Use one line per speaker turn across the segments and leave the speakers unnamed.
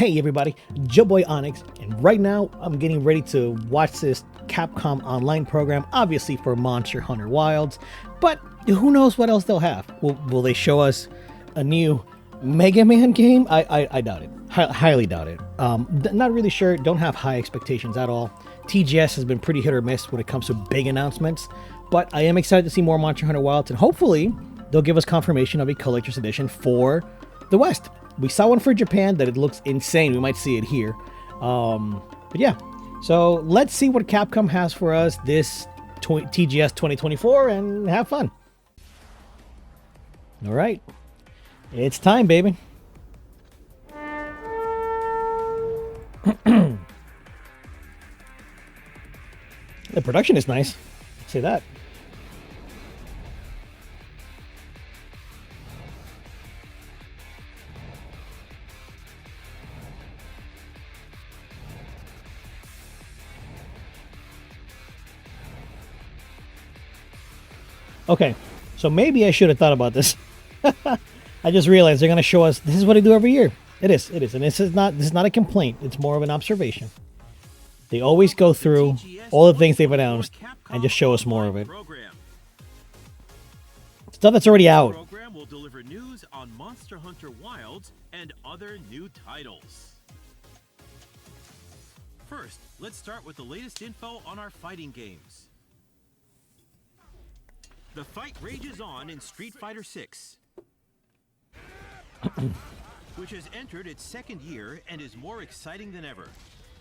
Hey everybody, Joe Boy Onyx, and right now I'm getting ready to watch this Capcom Online Program, obviously for Monster Hunter Wilds, but who knows what else they'll have. Will they show us a new Mega Man game? I doubt it. Highly doubt it. Not really sure, don't have high expectations at all. TGS has been pretty hit or miss when it comes to big announcements, but I am excited to see more Monster Hunter Wilds, and hopefully they'll give us confirmation of a collector's edition for the West. We saw one for Japan that it looks insane. We might see it here. But yeah, so let's see what Capcom has for us this TGS 2024 and have fun. All right, it's time, baby. The production is nice. I'll say that. Okay, so maybe I should have thought about this. I just realized they're going to show us. This is what I do every year. It is, and this is not a complaint. It's more of an observation. They always go through all the things they've announced and just show us more of it. Stuff that's already out.
Program will deliver news on Monster Hunter Wilds and other new titles. First, let's start with the latest info on our fighting games. The fight rages on in Street Fighter VI, which has entered its second year and is more exciting than ever.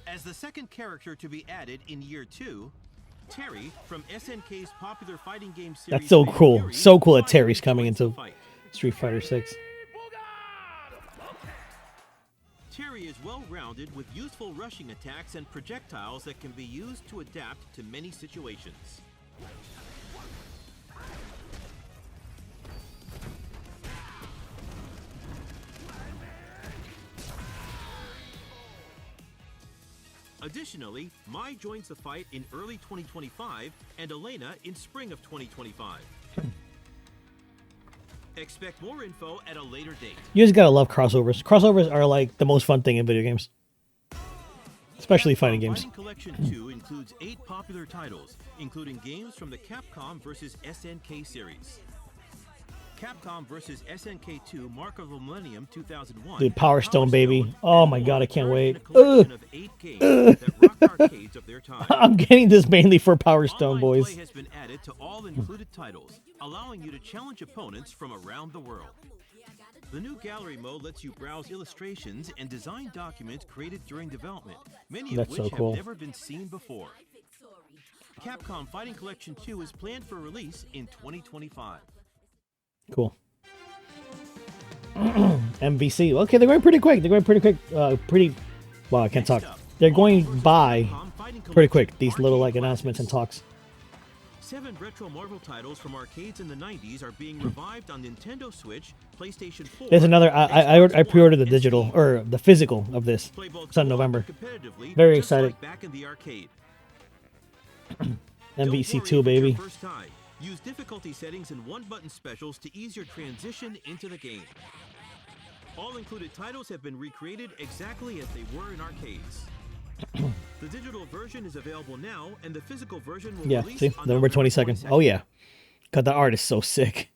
As the second character to be added in year 2, Terry from SNK's popular fighting game series.
That's so cool. So cool that Terry's coming into Street Fighter VI.
Terry is well-rounded with useful rushing attacks and projectiles that can be used to adapt to many situations. Additionally, Mai joins the fight in early 2025 and Elena in spring of 2025. Expect more info at a later date.
You just gotta love crossovers. Crossovers are like the most fun thing in video games. Especially fighting games.
Fighting Collection 2 includes 8 popular titles, including games from the Capcom vs. SNK series. Capcom vs. SNK 2 Mark of the Millennium 2001.
Dude, Power Stone, baby. Oh my god, I can't wait.
Of 8 games that rocked arcades of their time.
I'm getting this mainly for Power Stone,
Online
boys.
play has been added to all included titles, allowing you to challenge opponents from around the world. The new gallery mode lets you browse illustrations and design documents created during development, many of which have never been seen before. Capcom Fighting Collection 2 is planned for release in 2025.
Cool. MVC. Okay, they're going pretty quick. Wow, I can't talk. They're going by pretty quick, these little like announcements and talks.
7 retro Marvel titles from arcades in the 90s are being revived on Nintendo Switch, PlayStation 4.
There's another. I pre-ordered the digital or the physical of this. It's on November. Very excited.
Back in the arcade.
MVC 2, baby.
Use difficulty settings and one-button specials to ease your transition into the game. All included titles have been recreated exactly as they were in arcades. The digital version is available now, and the physical version will release
see,
on
November 22nd. Oh yeah, God, the art is so sick.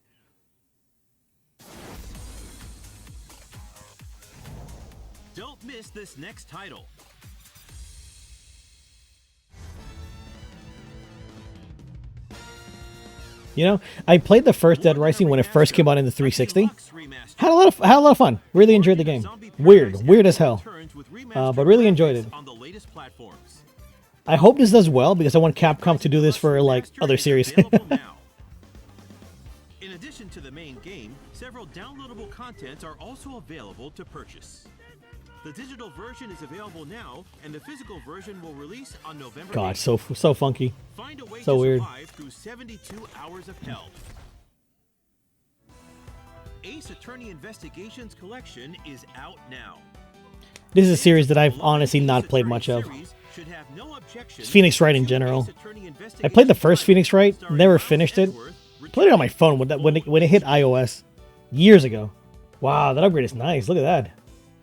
Don't miss this next title.
You know, I played the first Dead Rising when it first came out in the 360. Had a lot of fun. Really enjoyed the game. Weird as hell, but really enjoyed it. I hope this does well because I want Capcom to do this for like other series.
In addition to the main game, several downloadable contents are also available to purchase. The digital version is available now, and the physical version will release on November 8th.
God, so funky.
Find a way
so
to
weird.
survive through 72 hours of hell. Ace Attorney Investigations Collection is out now.
This is a series that I've honestly not played much of. It's Phoenix Wright in general. I played the first Phoenix Wright, never finished it. Played it on my phone when it hit iOS years ago. Wow, that upgrade is nice. Look at that.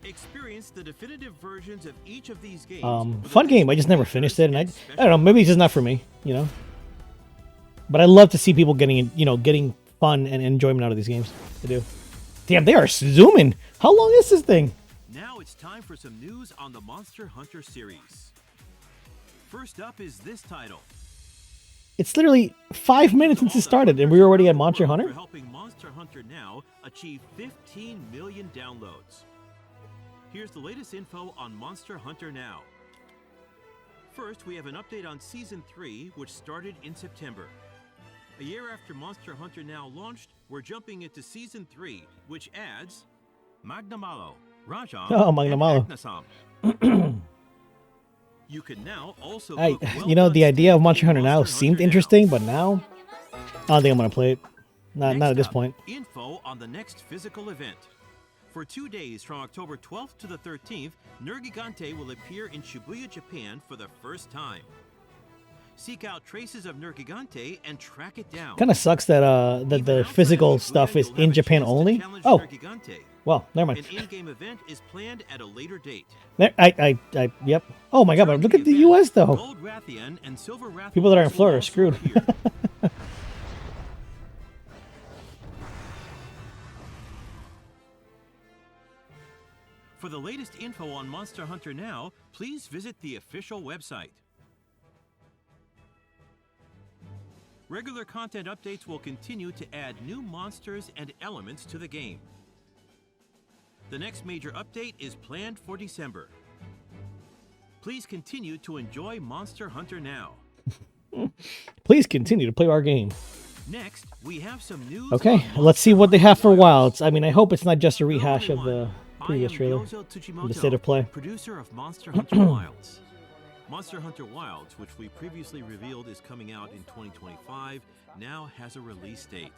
Experience Test the definitive versions of each of these games.
Fun game. I just never finished it, and I don't know. Maybe it's just not for me, you know. But I love to see people getting, you know, getting fun and enjoyment out of these games. I do. Damn, they are zooming. How long is this thing?
Now it's time for some news on the Monster Hunter series. First up is this title.
It's literally 5 minutes since it started, and we're already at Monster Hunter?
For helping Monster Hunter Now achieve 15 million downloads. Here's the latest info on Monster Hunter Now. First, we have an update on Season 3, which started in September. A year after Monster Hunter Now launched, we're jumping into Season 3, which adds Magnamalo, Rajam,
Magnamalo.
and Agnesam. You can now also
you know, the idea of Monster Hunter Now seemed interesting, but now I don't think I'm gonna play it. Not at this point.
Info on the next physical event. For 2 days from October 12th to the 13th, Nergigante will appear in Shibuya, Japan for the first time. Seek out traces of Nergigante and track it down.
Kind of sucks that that the physical stuff is in Japan only. Oh, well, never mind.
An in-game event is planned at a later date.
Yep. Oh my god, but look at the U.S. though.
Gold Rathian and Silver Rathian
People that are in Florida are screwed.
For the latest info on Monster Hunter Now, please visit the official website. Regular content updates will continue to add new monsters and elements to the game. The next major update is planned for December. Please continue to enjoy Monster Hunter Now.
Please continue to play our game.
Next, we have some news.
Okay, let's see what they have for Wilds. I mean, I hope it's not just a rehash of the previous trailer. The state of play.
Producer of Monster Hunter Wilds. Monster Hunter Wilds, which we previously revealed is coming out in 2025, now has a release date.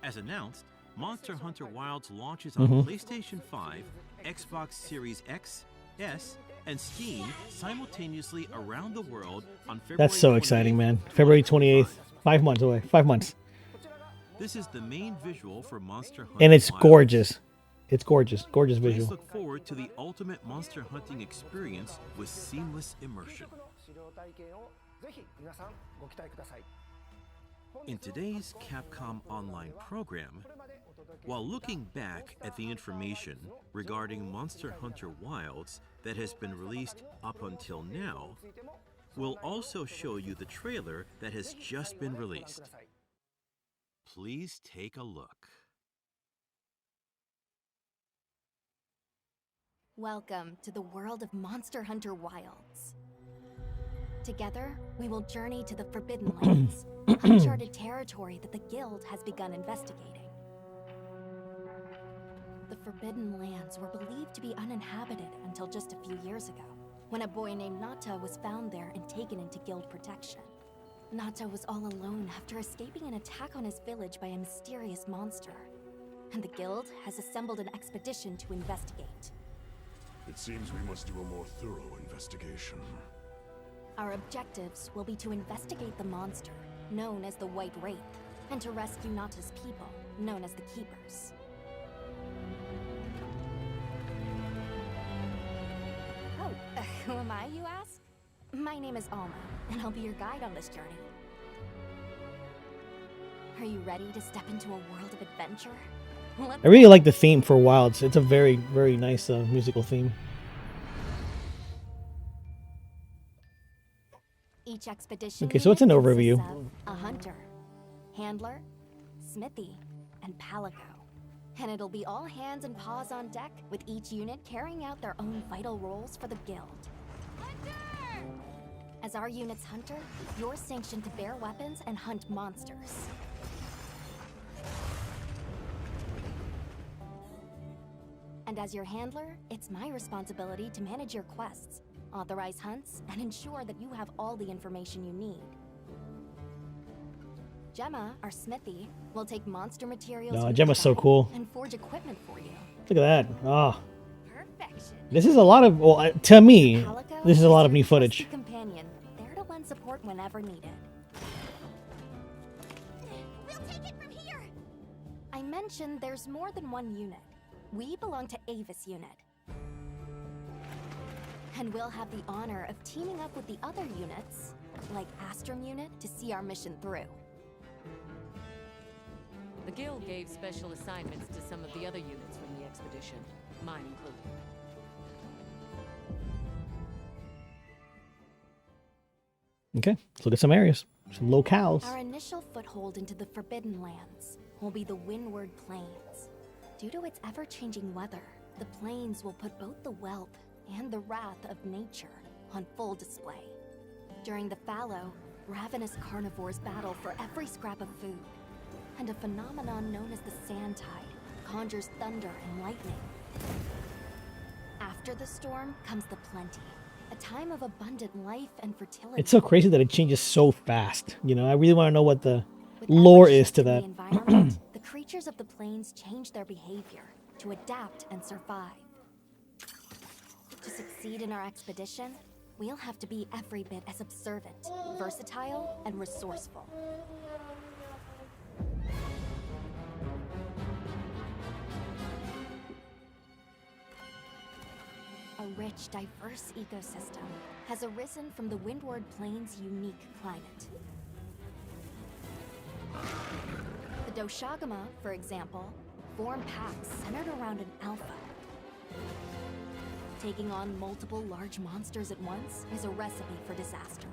As announced, Monster Hunter Wilds launches on PlayStation 5, Xbox Series X, S, and Steam simultaneously around the world on February 28th.
That's so exciting, man. February 28th. 5 months away. 5 months.
This is the main visual for Monster Hunter
And it's
Wilds.
gorgeous. It's gorgeous. Gorgeous
Please
visual.
look forward to the ultimate monster hunting experience with seamless immersion. In today's Capcom Online Program, while looking back at the information regarding Monster Hunter Wilds that has been released up until now, we'll also show you the trailer that has just been released. Please take a look.
Welcome to the world of Monster Hunter Wilds. Together, we will journey to the Forbidden Lands, uncharted territory that the Guild has begun investigating. The Forbidden Lands were believed to be uninhabited until just a few years ago, when a boy named Nata was found there and taken into Guild protection. Nata was all alone after escaping an attack on his village by a mysterious monster, and the Guild has assembled an expedition to investigate.
It seems we must do a more thorough investigation.
Our objectives will be to investigate the monster, known as the White Wraith, and to rescue Nata's people, known as the Keepers. Oh, who am I, you ask? My name is Alma, and I'll be your guide on this journey. Are you ready to step into a world of adventure?
I really like the theme for Wilds. It's a very, very nice musical theme.
Each expedition
Okay, so it's an overview.
consists of a hunter, handler, smithy, and palico. And it'll be all hands and paws on deck, with each unit carrying out their own vital roles for the Guild. Hunter! As our unit's hunter, you're sanctioned to bear weapons and hunt monsters. And as your handler, it's my responsibility to manage your quests, authorize hunts, and ensure that you have all the information you need. Gemma, our smithy, will take monster materials from
Gemma's
the
so
site
cool.
and forge equipment for you.
Look at that. Oh,
Perfection.
this is a lot of, well, to me,
Palico
this is a lot of
your
new footage.
trusty companion, there to lend support whenever needed. We'll take it from here. I mentioned there's more than one unit. We belong to Avis Unit, And we'll have the honor of teaming up with the other units, like Astrum Unit, to see our mission through.
The Guild gave special assignments to some of the other units from the expedition, mine included.
Okay, let's look at some areas, some locales.
Our initial foothold into the Forbidden Lands will be the Windward Plains. Due to its ever-changing weather, the plains will put both the wealth and the wrath of nature on full display. During the fallow, ravenous carnivores battle for every scrap of food, and a phenomenon known as the Sand Tide conjures thunder and lightning. After the storm comes the plenty, a time of abundant life and fertility.
It's so crazy that it changes so fast. You know, I really want to know what the
With
lore
every
is
shift
to
in the
that.
environment, the creatures of the plains change their behavior to adapt and survive. To succeed in our expedition, we'll have to be every bit as observant, versatile, and resourceful. A rich, diverse ecosystem has arisen from the Windward Plains' unique climate. The Doshagama, for example, form packs centered around an alpha. Taking on multiple large monsters at once is a recipe for disaster.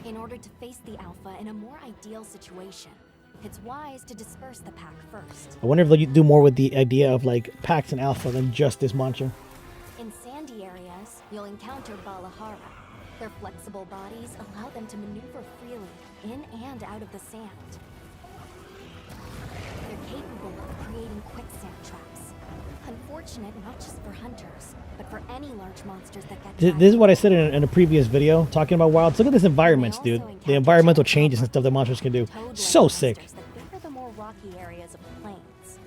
In order to face the alpha in a more ideal situation, it's wise to disperse the pack first.
I wonder if they'll do more with the idea of like packs and alpha than just this monster.
In sandy areas, you'll encounter Balahara. Their flexible bodies allow them to maneuver freely in and out of the sand. They're capable of creating quicksand traps. Unfortunate not just for hunters, but for any large monsters that get
This is what I said in a previous video talking about wilds. Look at this environments, dude. The environmental changes and stuff that monsters can do. So sick.
That favor the more rocky areas of the plains.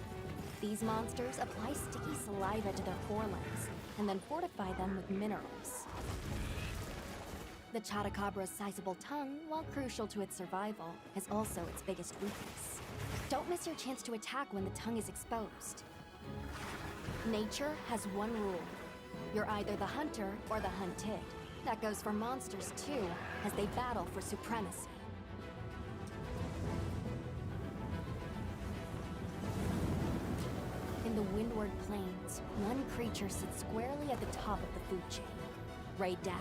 These monsters apply sticky saliva to their forelimbs and then fortify them with minerals. The Chatacabra's sizable tongue, while crucial to its survival, is also its biggest weakness. Don't miss your chance to attack when the tongue is exposed. Nature has one rule. You're either the hunter or the hunted. That goes for monsters too, as they battle for supremacy. In the Windward Plains, one creature sits squarely at the top of the food chain. Ray Dow.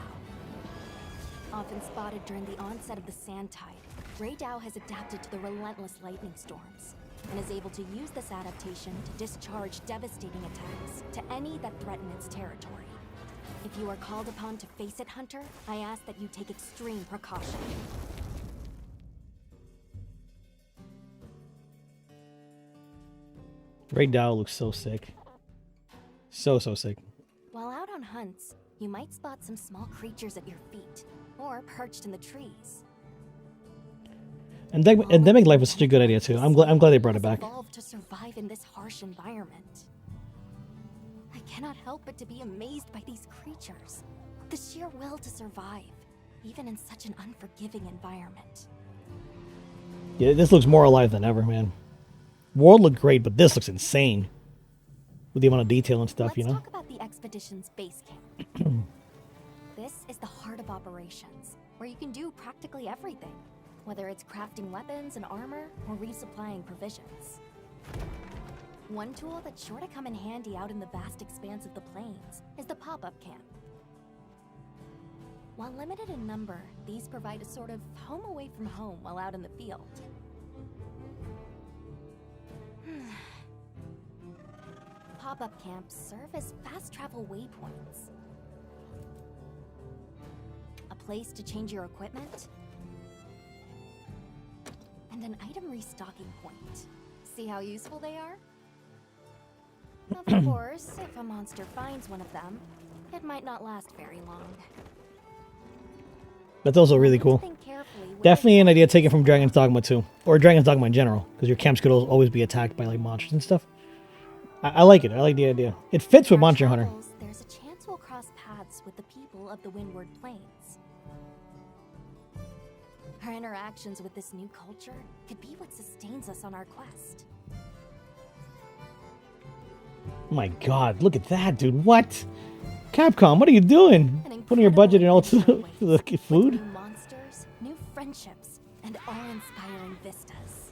Often spotted during the onset of the Sand Tide, Ray Dow has adapted to the relentless lightning storms, and is able to use this adaptation to discharge devastating attacks to any that threaten its territory. If you are called upon to face it, Hunter, I ask that you take extreme precaution.
Ray Dow looks so sick. So sick.
While out on hunts, you might spot some small creatures at your feet, or perched in the trees.
Endemic life was such a good idea too. I'm glad they brought it back.
Evolved to survive in this harsh environment. I cannot help but to be amazed by these creatures. The sheer will to survive, even in such an unforgiving environment.
Yeah, this looks more alive than ever, man. World looked great, but this looks insane. With the amount of detail and stuff,
Let's
you know?
talk about the expedition's base camp. This is the heart of operations, where you can do practically everything, whether it's crafting weapons and armor or resupplying provisions. One tool that's sure to come in handy out in the vast expanse of the plains is the pop-up camp. While limited in number, these provide a sort of home away from home while out in the field. Pop-up camps serve as fast travel waypoints. A place to change your equipment, and an item restocking point. See how useful they are? Of course, if a monster finds one of them, it might not last very long.
That's also really cool.
Think carefully where
Definitely an idea taken from Dragon's Dogma 2. Or Dragon's Dogma in general. Because your camps could always be attacked by like monsters and stuff. I like it. I like the idea. It fits with
in our
Monster Hunter.
travels, there's a chance we'll cross paths with the people of the Windward Plains. Our interactions with this new culture could be what sustains us on our quest.
My God, look at that, dude. What? Capcom, what are you doing?
An
Putting your budget in all
incredible
to
adventure
the
with
food?
new monsters, new friendships, and awe-inspiring vistas.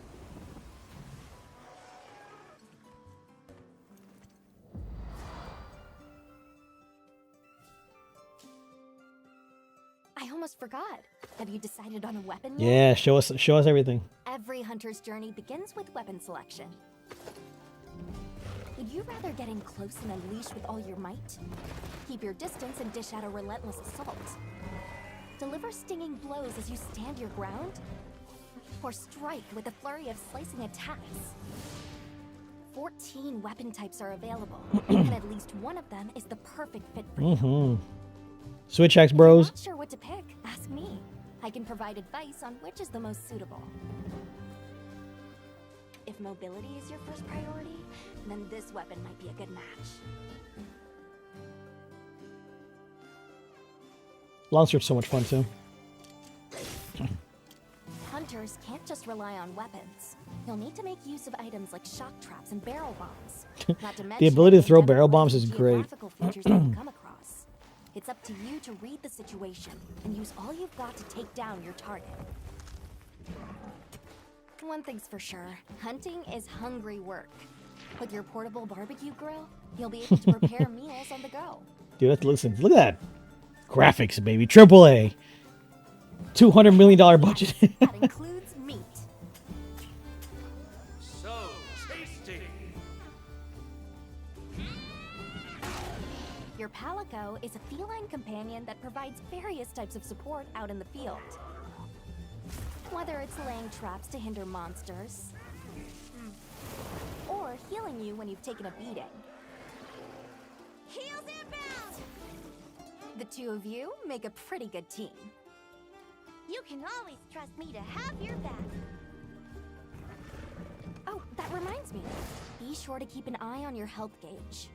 I almost forgot. Have you decided on a weapon yet?
Yeah, show us everything.
Every hunter's journey begins with weapon selection. Would you rather get in close and unleash with all your might? Keep your distance and dish out a relentless assault? Deliver stinging blows as you stand your ground? Or strike with a flurry of slicing attacks? 14 weapon types are available, and at least one of them is the perfect fit for you.
Switch X,
If you're
bros.
not sure what to pick, ask me. I can provide advice on which is the most suitable. If mobility is your first priority, then this weapon might be a good match.
Longsword's so much fun too.
Hunters can't just rely on weapons. You'll need to make use of items like shock traps and barrel bombs. Not to mention
ability to
any
throw barrel
general
bombs is great.
geographical features that you come across. It's up to you to read the situation and use all you've got to take down your target. One thing's for sure, hunting is hungry work. With your portable barbecue grill, you'll be able to prepare meals on the go.
Dude, listen, look at that. Graphics, baby. Triple A. $200 million budget.
That includes meat.
So tasty.
Your Palico is a feline companion that provides various types of support out in the field. Whether it's laying traps to hinder monsters, or healing you when you've taken a beating. Heals inbound! The two of you make a pretty good team.
You can always trust me to have your back.
Oh, that reminds me. Be sure to keep an eye on your health gauge.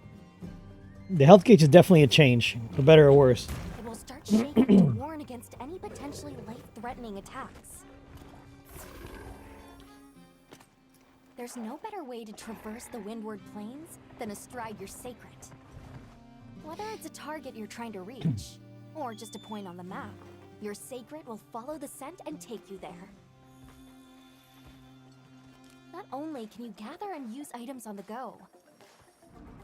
The health gauge is definitely a change, for better or worse.
It will start shaking to warn against any potentially life-threatening attacks. There's no better way to traverse the Windward Plains than astride your sacred. Whether it's a target you're trying to reach, or just a point on the map, your sacred will follow the scent and take you there. Not only can you gather and use items on the go,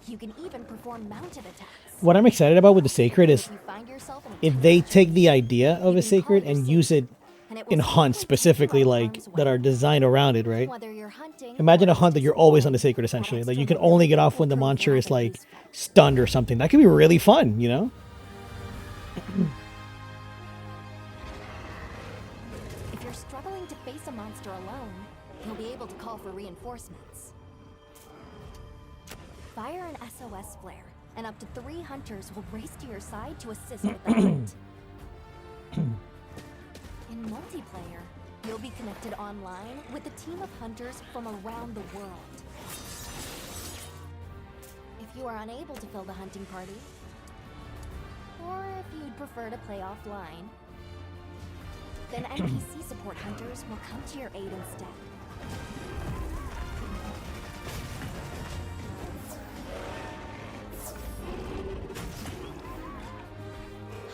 you can even perform mounted attacks.
What I'm excited about with the Sacred is
If you find yourself in a
if
tight
they
situation,
take the idea of
you
a
can
Sacred
call your
and use it
sacred, and it will
in hunts
safely keep you
specifically,
out of
like,
harm's
that
way.
are designed around it, right?
Whether you're hunting
Imagine a
or
hunt that you're
just
always on the
exploring,
Sacred, essentially.
that
Like, you
extra
can only get
mobility
off when the
will
monster is,
provide a
like,
useful.
stunned or something. That could be really fun, you know?
If you're struggling to face a monster alone, you'll be able to call for reinforcements. Fire an SOS flare, and up to 3 hunters will race to your side to assist with the hunt. In multiplayer, you'll be connected online with a team of hunters from around the world. If you are unable to fill the hunting party, or if you'd prefer to play offline, then NPC support hunters will come to your aid instead.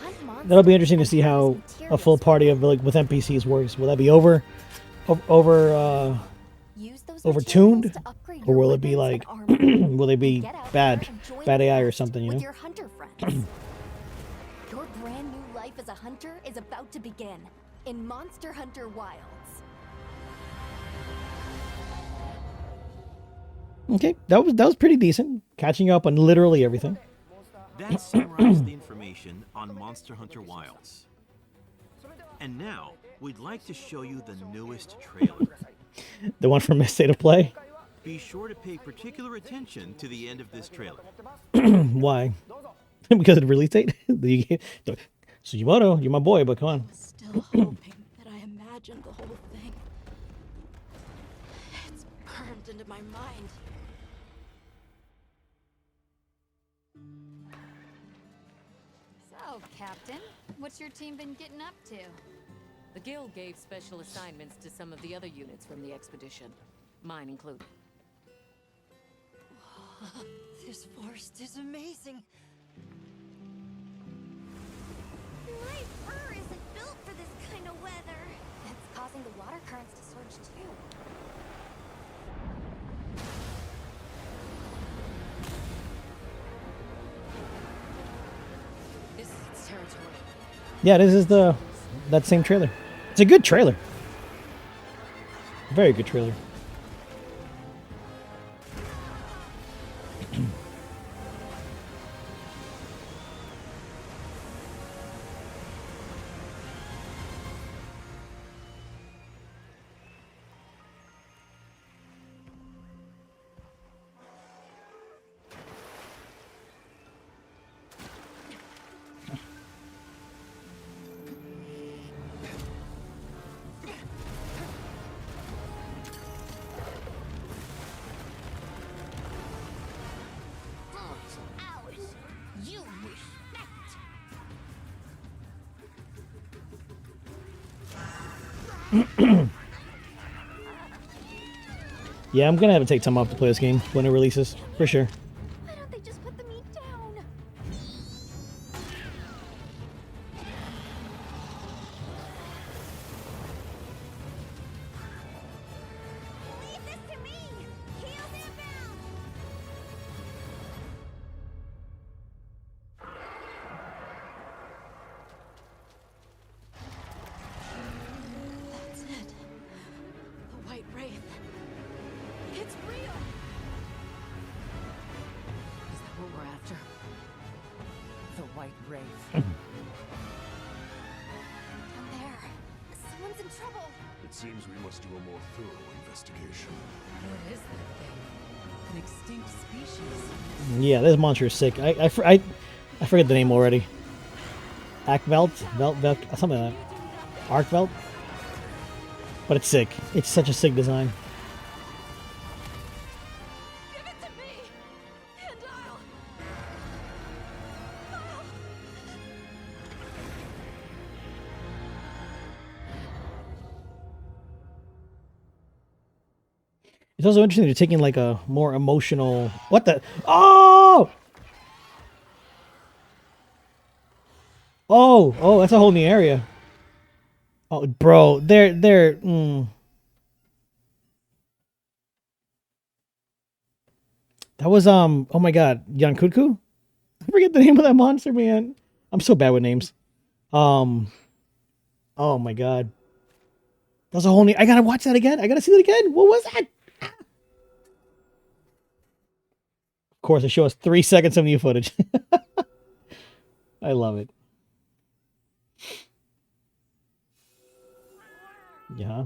Hunt
That'll be interesting to
monsters
see
and
how
harvest
a full
materials.
party of, like, with NPCs works. Will that be
Use those
overtuned?
materials to upgrade
Or
your
will it be
weapons
like,
and armor.
will they be
Get out
bad,
there and join
bad
the
AI or
quest
something, you
with
know?
your hunter friends. Your brand new life as a hunter is about to begin in Monster Hunter Wilds.
Okay, that was pretty decent. Catching up on literally everything.
That summarized the information on Monster Hunter Wilds. And now, we'd like to show you the newest trailer.
The one from State of Play.
Be sure to pay particular attention to the end of this trailer.
Why? Because of the release date? Sugimoto, you're my boy, but come on.
Still hoping that I imagined the whole thing. It's burned into my mind.
So, Captain, what's your team been getting up to?
The guild gave special assignments to some of the other units from the expedition, mine included.
This forest is amazing.
My fur isn't built for this kind of weather.
It's causing the water currents to surge too.
This is its territory.
Yeah, this is that same trailer. It's a good trailer. Very good trailer.
Ouch! You respect.
Yeah, I'm gonna have to take time off to play this game when it releases, for sure.
Why don't they just put the meat down?
Leave this to me. Heels inbound.
That's it. The White Wraith. It's real! Is that what we're after? The White Wraith.
Down there. Someone's in trouble.
It seems we must do a more thorough investigation.
What is that thing? An extinct species.
Yeah, this monster is sick. I forget the name already. Akvelt? Velt, something like that. Arkvelt? But it's sick. It's such a sick design.
Give it to me! And I'll...
It's also interesting they're taking like a more emotional. What the? Oh! Oh, that's a whole new area. Oh, bro, they're. That was oh my god, Yankutku? I forget the name of that monster, man. I'm so bad with names. Oh my god. That was a whole new. I gotta watch that again. I gotta see that again. What was that? Of course, they show us 3 seconds of new footage. I love it. Yeah,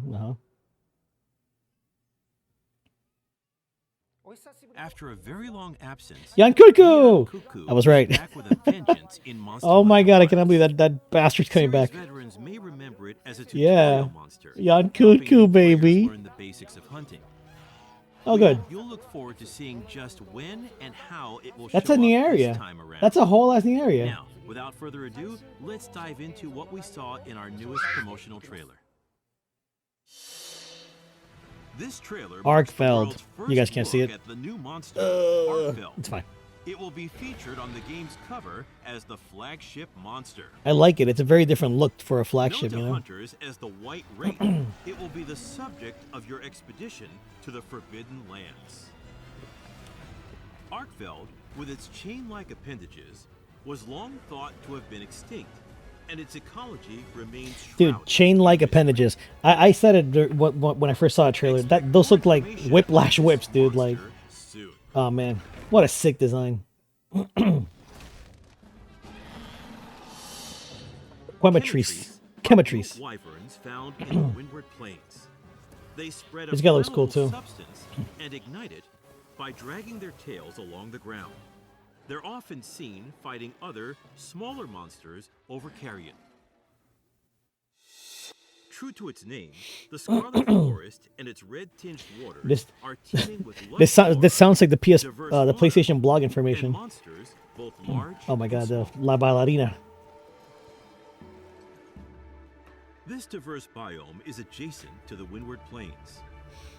After a very long absence,
Yankutku!
Cuckoo
I was right.
is back with a vengeance in Monster
Oh my
Hunter
god, I cannot
Rise.
believe that bastard's coming
Series
back.
veterans may remember it as a
Yeah.
tutorial monster.
Yankutku,
helping players
baby.
learn the basics of hunting.
Oh, good.
You'll look forward to seeing just when and how it will
That's
show
a new
up
area.
this time around.
That's a whole ass new area.
Now, without further ado, let's dive into what we saw in our newest promotional trailer. This trailer marks the
Arkfeld.
world's first
You guys can't see
look
it.
at the new monster, Arkfeld.
It's fine.
It will be featured on the game's cover as the flagship monster.
I like it. It's a very different look for a flagship,
Known
you
to
know?
hunters as the White Wraith, it will be the subject of your expedition to the Forbidden Lands. Arkfeld, with its chain-like appendages, was long thought to have been extinct, and its ecology remains
Dude,
shrouded
chain-like
in mystery.
appendages. I said it when I first saw a trailer. Those look like
Expect more
whiplash
information
whips,
about
dude.
this
Like,
monster soon.
oh man, what a sick design. Chemetries. Chemetries.
Wyverns found in the Windward Plains. They spread a
This guy looks cool,
flammable
too.
substance and ignite it by dragging their tails along the ground. They're often seen fighting other, smaller monsters over carrion. True to its name, the Scarlet Forest and its red-tinged waters
This-
are teeming with
This sounds like the
diverse
the
fauna,
PlayStation blog
and
information.
monsters, both large
Oh my
and
god, the
small.
La Ballerina.
This diverse biome is adjacent to the Windward Plains.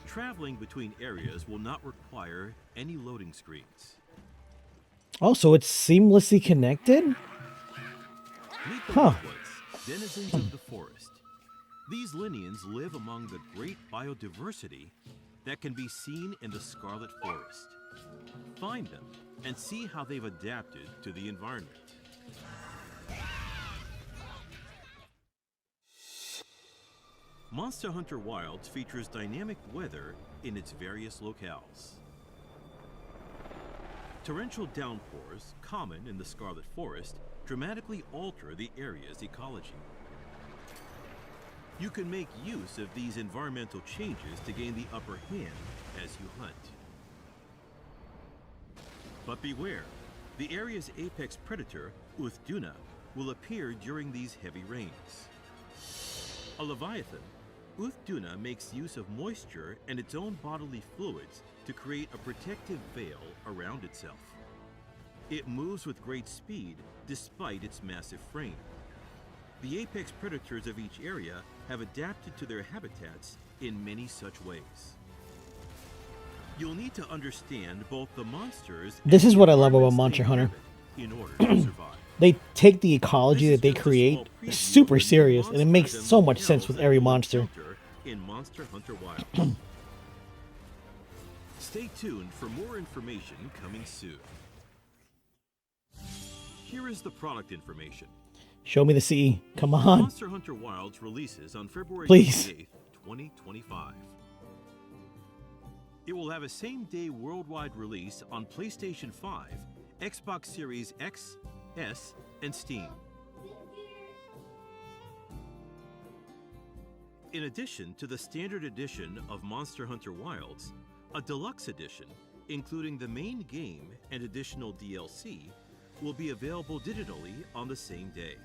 Traveling between areas will not require any loading screens.
Oh, so it's seamlessly connected?
Meet the
Huh.
Mudwoods, denizens of the forest. These Linians live among the great biodiversity that can be seen in the Scarlet Forest. Find them and see how they've adapted to the environment. Monster Hunter Wilds features dynamic weather in its various locales. Torrential downpours, common in the Scarlet Forest, dramatically alter the area's ecology. You can make use of these environmental changes to gain the upper hand as you hunt. But beware, the area's apex predator, Uthduna, will appear during these heavy rains. A leviathan, Uthduna makes use of moisture and its own bodily fluids to create a protective veil around itself. It moves with great speed despite its massive frame. The apex predators of each area have adapted to their habitats in many such ways. You'll need to understand both the monsters.
This
and
is
the
what I love about
environments
Monster
they
Hunter.
inhabit in order to survive.
They take the ecology
This
that they
is just a
create
small preview
super
of the new
serious, and it makes
monsters
so
and
much sense
locales
with
that
every
you'll
monster.
encounter in Monster Hunter Wilds. Stay tuned for more information coming soon. Here is the product information.
Show me the CE. Come on.
Monster Hunter Wilds releases on February
Please.
28th, 2025. It will have a same-day worldwide release on PlayStation 5, Xbox Series X, S, and Steam. In addition to the standard edition of Monster Hunter Wilds, a deluxe edition, including the main game and additional DLC, will be available digitally on the same day.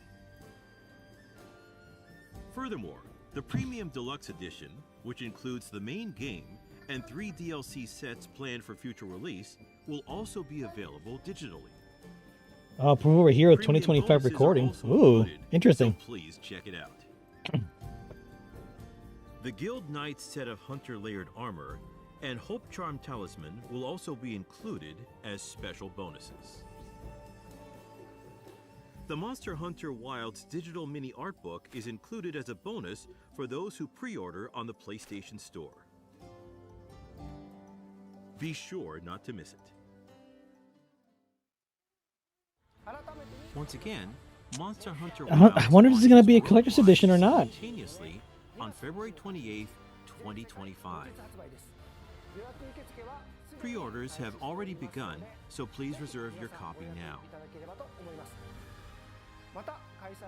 Furthermore, the Premium Deluxe Edition, which includes the main game and 3 DLC sets planned for future release, will also be available digitally.
Prove over here with
Premium
2025
bonuses are
recording.
also
Ooh,
included,
interesting.
So please check it out. The Guild Knight's set of Hunter layered armor and Hope Charm Talisman will also be included as special bonuses. The Monster Hunter Wilds digital mini art book is included as a bonus for those who pre-order on the PlayStation Store. Be sure not to miss it. Once again, Monster Hunter Wilds
I wonder if this is going to be a
launches
collector's
worldwide
edition or not.
simultaneously on February 28th, 2025. Pre-orders have already begun, so please reserve your copy now.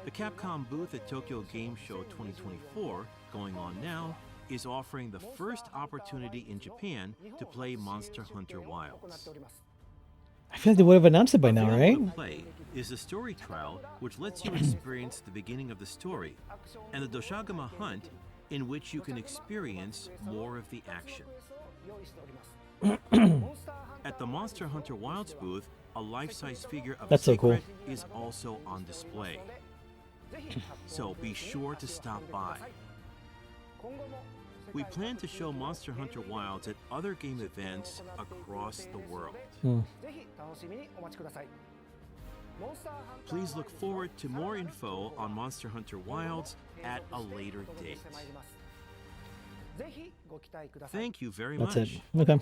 The Capcom booth at Tokyo Game Show 2024, going on now, is offering the first opportunity in Japan to play Monster Hunter Wilds.
I feel like they would have announced it by now, right?
Available to play is the story trial, which lets you experience the beginning of the story, and the Doshagama hunt, in which you can experience more of the action. At the Monster Hunter Wilds booth, a life-size figure of
That's
a
so cool.
secret is also on display. So be sure to stop by. We plan to show Monster Hunter Wilds at other game events across the world. Please look forward to more info on Monster Hunter Wilds at a later date. Thank you very
That's
much.
it. Okay.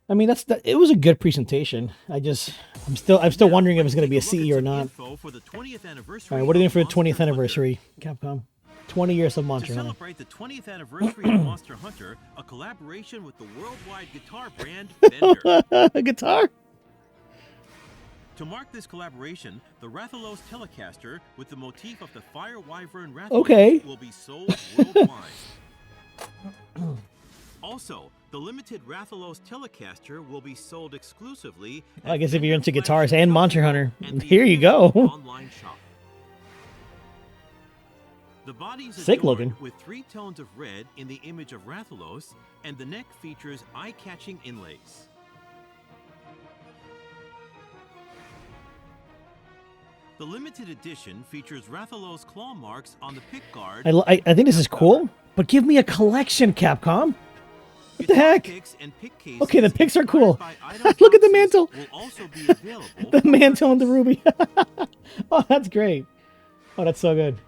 I mean, it was a good presentation. I'm still wondering if it's going to be a CE or not. All right, what are you doing for the 20th anniversary, Capcom? 20 years of
To
Monster Hunter.
celebrate the 20th anniversary of Monster Hunter, a collaboration with the worldwide guitar brand Fender.
A guitar?
To mark this collaboration, the Rathalos Telecaster with the motif of the Fire Wyvern Rathalos
Okay.
will be sold worldwide. Also, the limited Rathalos Telecaster will be sold exclusively
I
at
guess if you're into
Fender
guitars
flagship
and Monster
shop
Hunter,
and the
here you go.
online shop. The bodies
Sick
adorned
looking.
with 3 tones of red in the image of Rathalos, and the neck features eye-catching inlays. The limited edition features Rathalos claw marks on the pickguard.
I think this is cool, But give me a collection, Capcom. What the heck?
Picks and pick cases
Okay, the picks are cool.
inspired by item
Look at the
boxes
mantle.
will also be available
The
for
mantle and the
purchase.
ruby. Oh, that's great. Oh, that's so good.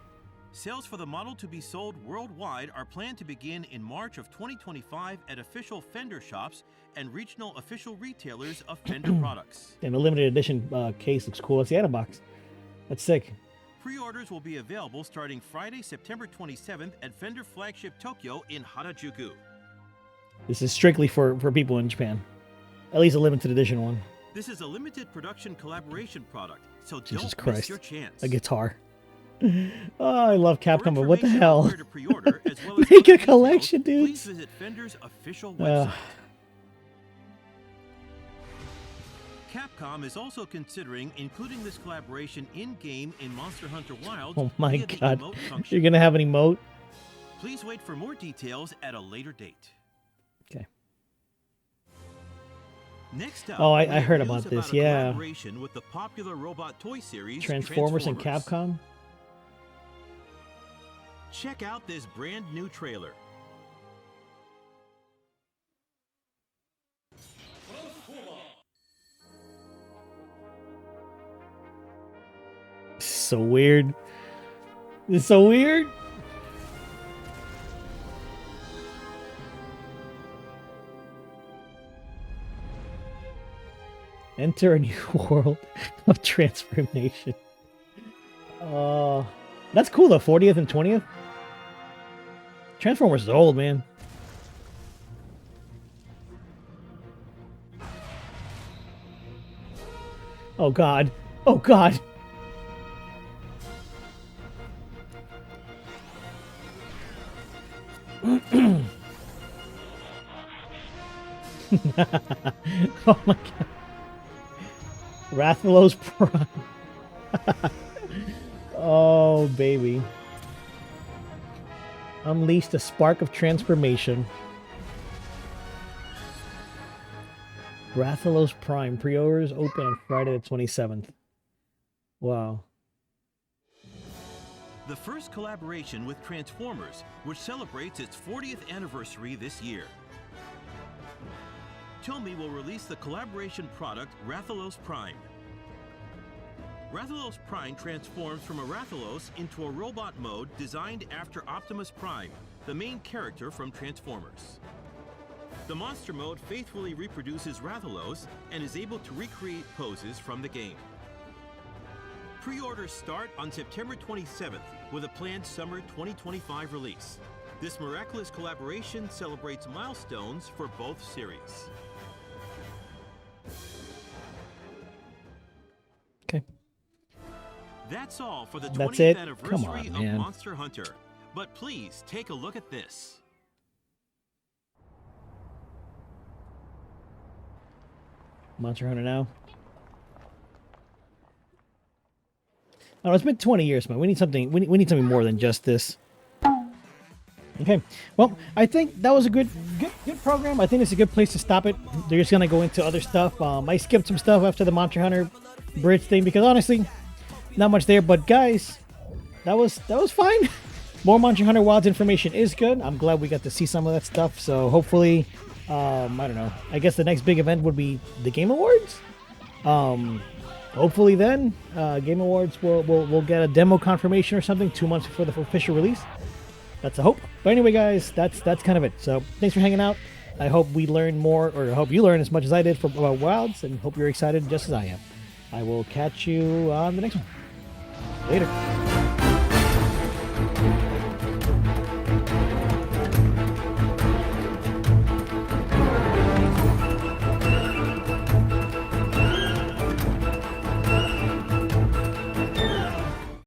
Sales for the model to be sold worldwide are planned to begin in March of 2025 at official Fender shops and regional official retailers of Fender products.
And the limited edition case looks cool. It's the item box. That's sick.
Pre-orders will be available starting Friday, September 27th at Fender Flagship Tokyo in Harajuku.
This is strictly for people in Japan. At least a limited edition one.
This is a limited production collaboration product, so
Jesus
don't miss
Christ.
your chance.
A guitar. Oh, I love Capcom, but what the
For information on
hell?
where to pre-order, as well as
Make
other
a collection,
details,
dudes.
Please visit Fender's official website. Capcom is also considering including this collaboration in-game in Monster Hunter Wilds.
Oh my
via the
god.
emote function.
You're gonna have an emote?
Please wait for more details at a later date.
Okay.
Next up,
Oh, I
we have
heard
news
about this,
a
yeah.
collaboration with the popular robot toy series
Transformers and Capcom?
Check out this brand new trailer.
This is so weird. This is so weird. Enter a new world of transformation. That's cool though. 40th and 20th. Transformers is old, man. Oh god. Oh god. Oh my god. Rathalos Prime. Oh, baby. Unleashed a spark of transformation. Rathalos Prime. Pre-orders open on Friday the 27th. Wow.
The first collaboration with Transformers, which celebrates its 40th anniversary this year. Tomy will release the collaboration product Rathalos Prime. Rathalos Prime transforms from a Rathalos into a robot mode designed after Optimus Prime, the main character from Transformers. The monster mode faithfully reproduces Rathalos and is able to recreate poses from the game. Pre-orders start on September 27th with a planned summer 2025 release. This miraculous collaboration celebrates milestones for both series.
Okay.
That's all for the
That's
20th
it?
anniversary
Come on,
of
man.
Monster Hunter. But please take a look at this.
Monster Hunter now. Oh, it's been 20 years, man. We need something. We need something more than just this. Okay. Well, I think that was a good program. I think it's a good place to stop it. They're just gonna go into other stuff. I skipped some stuff after the Monster Hunter bridge thing because honestly, not much there. But guys, that was fine. More Monster Hunter Wilds information is good. I'm glad we got to see some of that stuff. So hopefully, I don't know. I guess the next big event would be the Game Awards. Hopefully then, Game Awards we'll get a demo confirmation or something 2 months before the official release. That's a hope. But anyway, guys, that's kind of it. So thanks for hanging out. I hope we learn more, or I hope you learn as much as I did about Wilds, and hope you're excited just as I am. I will catch you on the next one. Later.